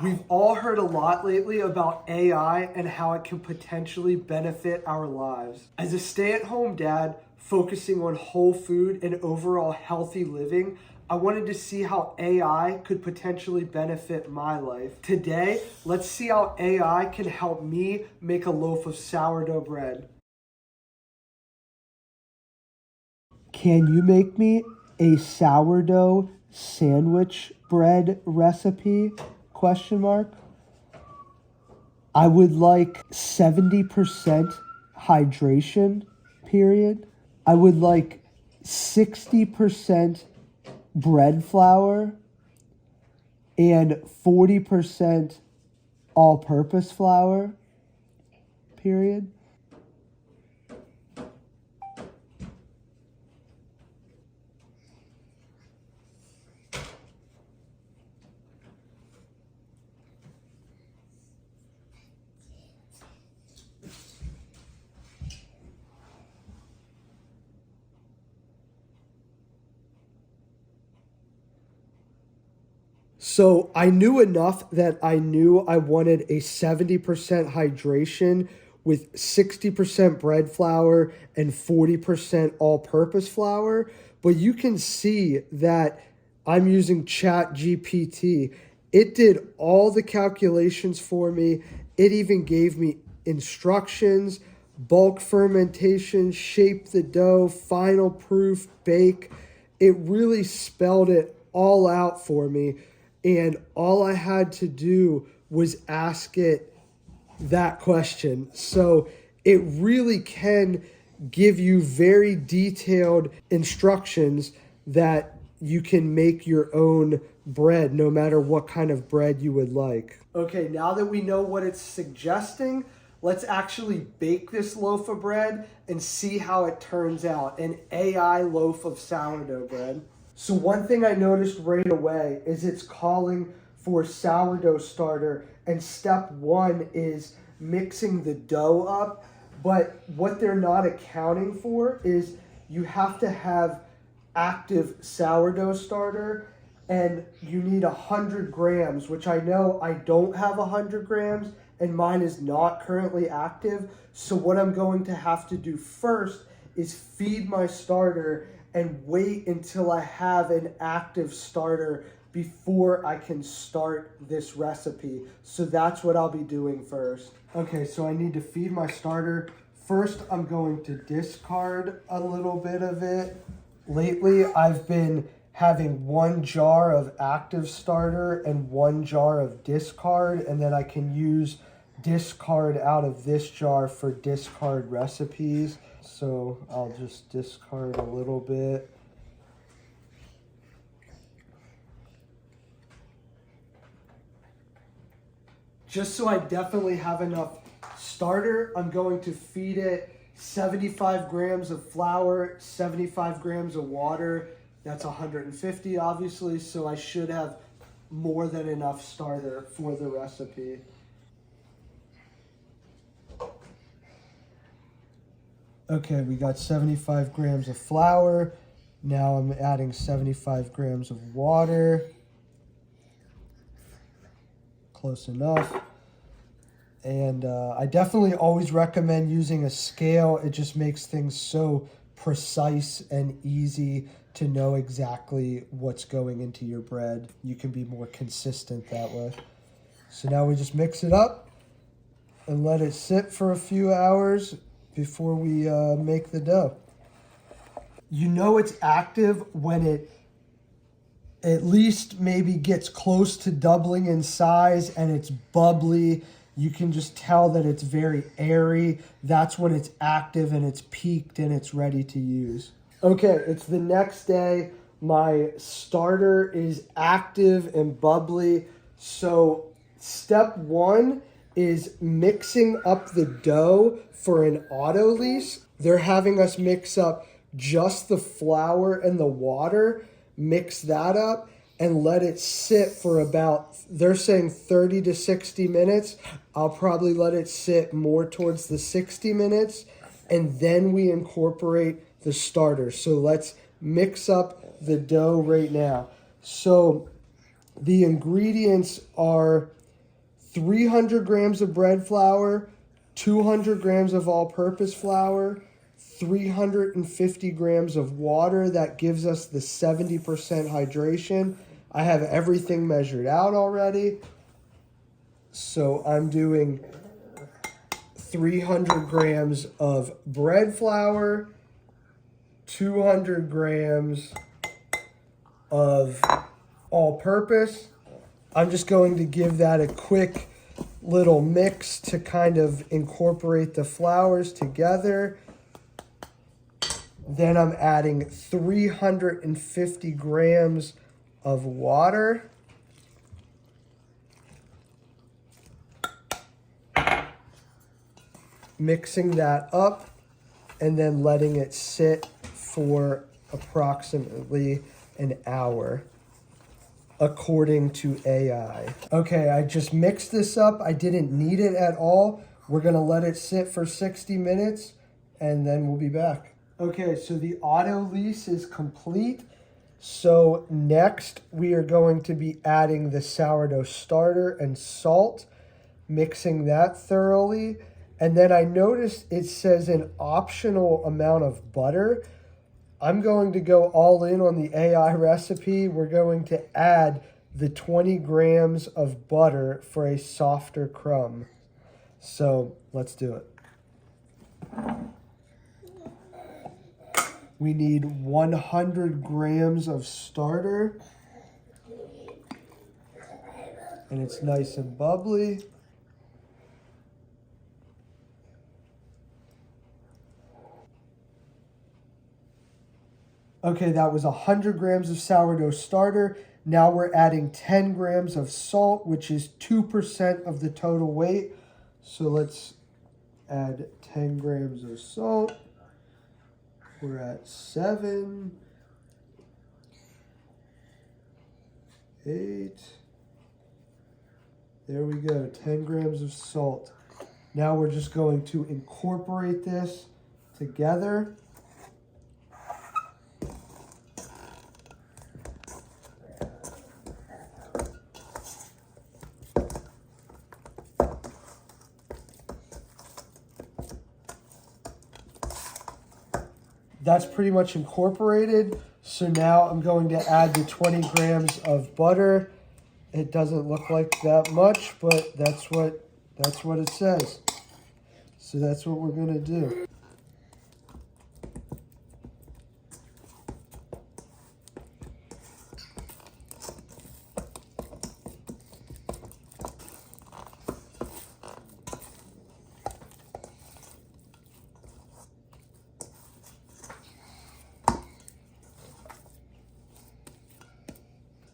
We've all heard a lot lately about AI and how it can potentially benefit our lives. As a stay-at-home dad focusing on whole food and overall healthy living, I wanted to see how AI could potentially benefit my life. Today, let's see how AI can help me make a loaf of sourdough bread. Can you make me a sourdough sandwich bread recipe? Question mark. I would like 70% hydration, period. I would like 60% bread flour and 40% all-purpose flour, period. So I knew enough that I knew I wanted a 70% hydration with 60% bread flour and 40% all-purpose flour. But you can see that I'm using Chat GPT. It did all the calculations for me. It even gave me instructions, bulk fermentation, shape the dough, final proof, bake. It really spelled it all out for me. And all I had to do was ask it that question. So it really can give you very detailed instructions that you can make your own bread, no matter what kind of bread you would like. Okay, now that we know what it's suggesting, let's actually bake this loaf of bread and see how it turns out. An AI loaf of sourdough bread. So one thing I noticed right away is it's calling for sourdough starter, and step one is mixing the dough up. But what they're not accounting for is you have to have active sourdough starter, and you need 100 grams, which I know I don't have 100 grams, and mine is not currently active. So what I'm going to have to do first is feed my starter and wait until I have an active starter before I can start this recipe. So that's what I'll be doing first. Okay, so I need to feed my starter. First, I'm going to discard a little bit of it. Lately, I've been having 1 jar of active starter and 1 jar of discard, and then I can use discard out of this jar for discard recipes. So I'll just discard a little bit. Just so I definitely have enough starter, I'm going to feed it 75 grams of flour, 75 grams of water. That's 150 obviously, so I should have more than enough starter for the recipe. Okay, we got 75 grams of flour. Now I'm adding 75 grams of water. Close enough. And I definitely always recommend using a scale. It just makes things so precise and easy to know exactly what's going into your bread. You can be more consistent that way. So now we just mix it up and let it sit for a few hours before we make the dough. You know it's active when it at least maybe gets close to doubling in size and it's bubbly. You can just tell that it's very airy. That's when it's active and it's peaked and it's ready to use. Okay, it's the next day. My starter is active and bubbly. So step one is mixing up the dough for an auto lease. They're having us mix up just the flour and the water, mix that up, and let it sit for about, they're saying 30 to 60 minutes. I'll probably let it sit more towards the 60 minutes, and then we incorporate the starter. So let's mix up the dough right now. So the ingredients are 300 grams of bread flour, 200 grams of all-purpose flour, 350 grams of water. That gives us the 70% hydration. I have everything measured out already. So I'm doing 300 grams of bread flour, 200 grams of all-purpose. I'm just going to give that a quick little mix to kind of incorporate the flours together. Then I'm adding 350 grams of water. Mixing that up and then letting it sit for approximately an hour according to AI. Okay, I just mixed this up. I didn't need it at all. We're gonna let it sit for 60 minutes and then we'll be back. Okay, so the auto lease is complete. So next we are going to be adding the sourdough starter and salt, mixing that thoroughly. And then I noticed it says an optional amount of butter. I'm going to go all in on the AI recipe. We're going to add the 20 grams of butter for a softer crumb. So let's do it. We need 100 grams of starter. And it's nice and bubbly. Okay, that was 100 grams of sourdough starter. Now we're adding 10 grams of salt, which is 2% of the total weight. So let's add 10 grams of salt. We're at 7, 8. There we go, 10 grams of salt. Now we're just going to incorporate this together. That's pretty much incorporated. So now I'm going to add the 20 grams of butter. It doesn't look like that much, but that's what it says. So that's what we're gonna do.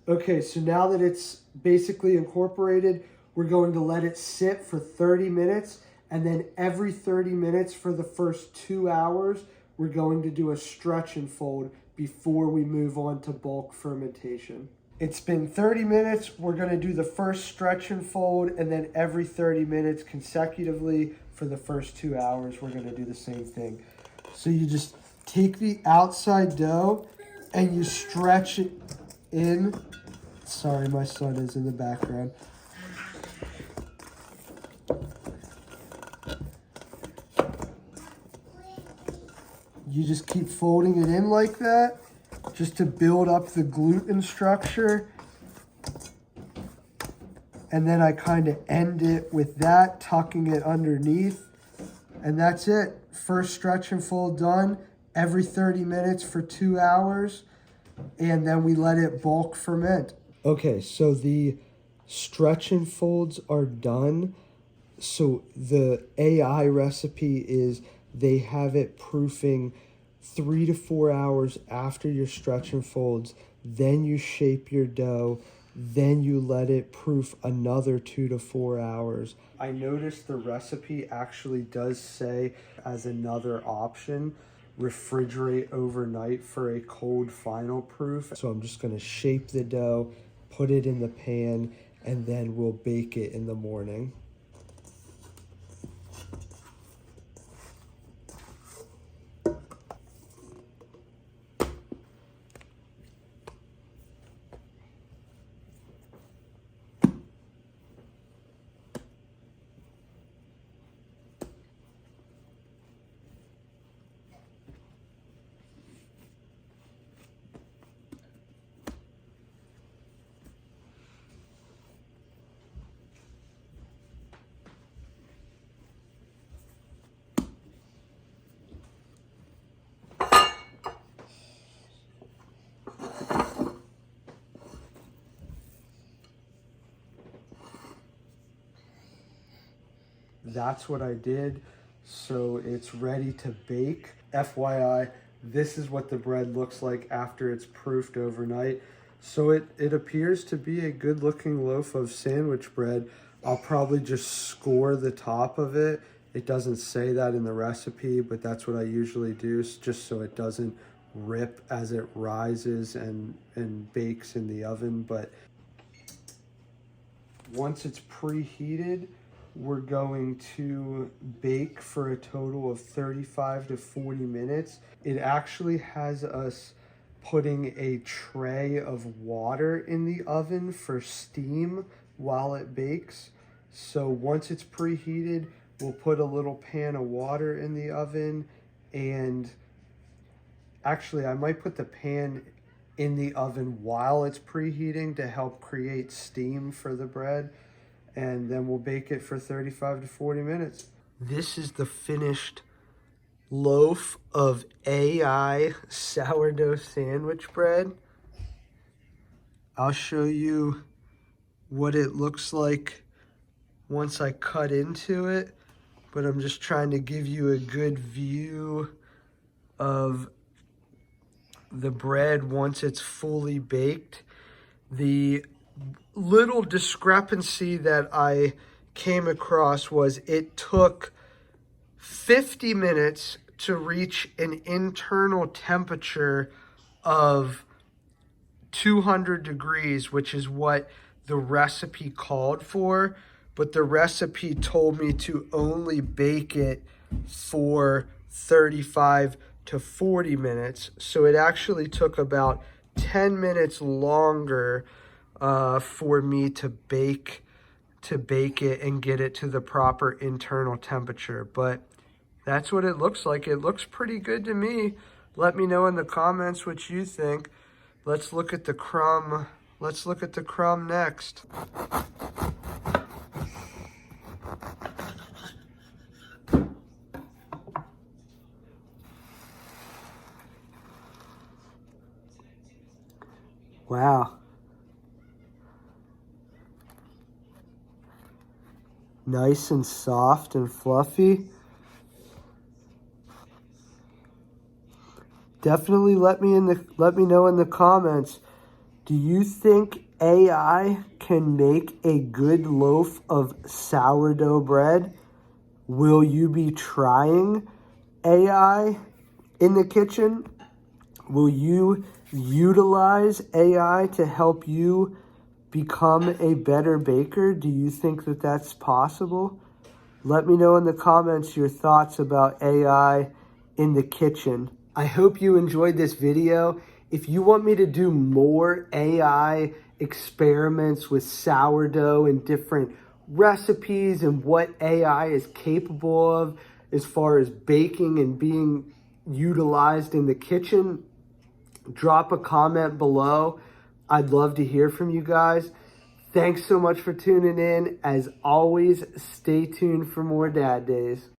Okay, so now that it's basically incorporated, we're going to let it sit for 30 minutes. And then every 30 minutes for the first 2 hours, we're going to do a stretch and fold before we move on to bulk fermentation. It's been 30 minutes. We're going to do the first stretch and fold, and then every 30 minutes consecutively for the first 2 hours, we're going to do the same thing. So you just take the outside dough and you stretch it in. Sorry, my son is in the background. You just keep folding it in like that, just to build up the gluten structure. And then I kind of end it with that, tucking it underneath. And that's it. First stretch and fold done, every 30 minutes for 2 hours. And then we let it bulk ferment. Okay, so the stretch and folds are done. So the AI recipe is they have it proofing 3 to 4 hours after your stretch and folds. Then you shape your dough. Then you let it proof another 2 to 4 hours. I noticed the recipe actually does say as another option, refrigerate overnight for a cold final proof. So I'm just going to shape the dough, put it in the pan, and then we'll bake it in the morning. that's what I did. So it's ready to bake. FYI, this is what the bread looks like after it's proofed overnight. So it appears to be a good looking loaf of sandwich bread. I'll probably just score the top of it. It doesn't say that in the recipe, but that's what I usually do, just so it doesn't rip as it rises and bakes in the oven. But once it's preheated, we're going to bake for a total of 35 to 40 minutes. It actually has us putting a tray of water in the oven for steam while it bakes. So once it's preheated, we'll put a little pan of water in the oven, and actually I might put the pan in the oven while it's preheating to help create steam for the bread, and then we'll bake it for 35 to 40 minutes. This is the finished loaf of AI sourdough sandwich bread. I'll show you what it looks like once I cut into it, but I'm just trying to give you a good view of the bread once it's fully baked. The little discrepancy that I came across was it took 50 minutes to reach an internal temperature of 200 degrees, which is what the recipe called for, but the recipe told me to only bake it for 35 to 40 minutes. So it actually took about 10 minutes longer for me to bake it and get it to the proper internal temperature. But that's what it looks like. It looks pretty good to me. Let me know in the comments what you think. Let's look at the crumb. Let's look at the crumb next. Wow. Nice and soft and fluffy. Definitely let me know in the comments. Do you think AI can make a good loaf of sourdough bread? Will you be trying AI in the kitchen? Will you utilize AI to help you become a better baker? Do you think that that's possible? Let me know in the comments your thoughts about AI in the kitchen. I hope you enjoyed this video. If you want me to do more AI experiments with sourdough and different recipes and what AI is capable of as far as baking and being utilized in the kitchen, drop a comment below. I'd love to hear from you guys. Thanks so much for tuning in. As always, stay tuned for more Dad Days.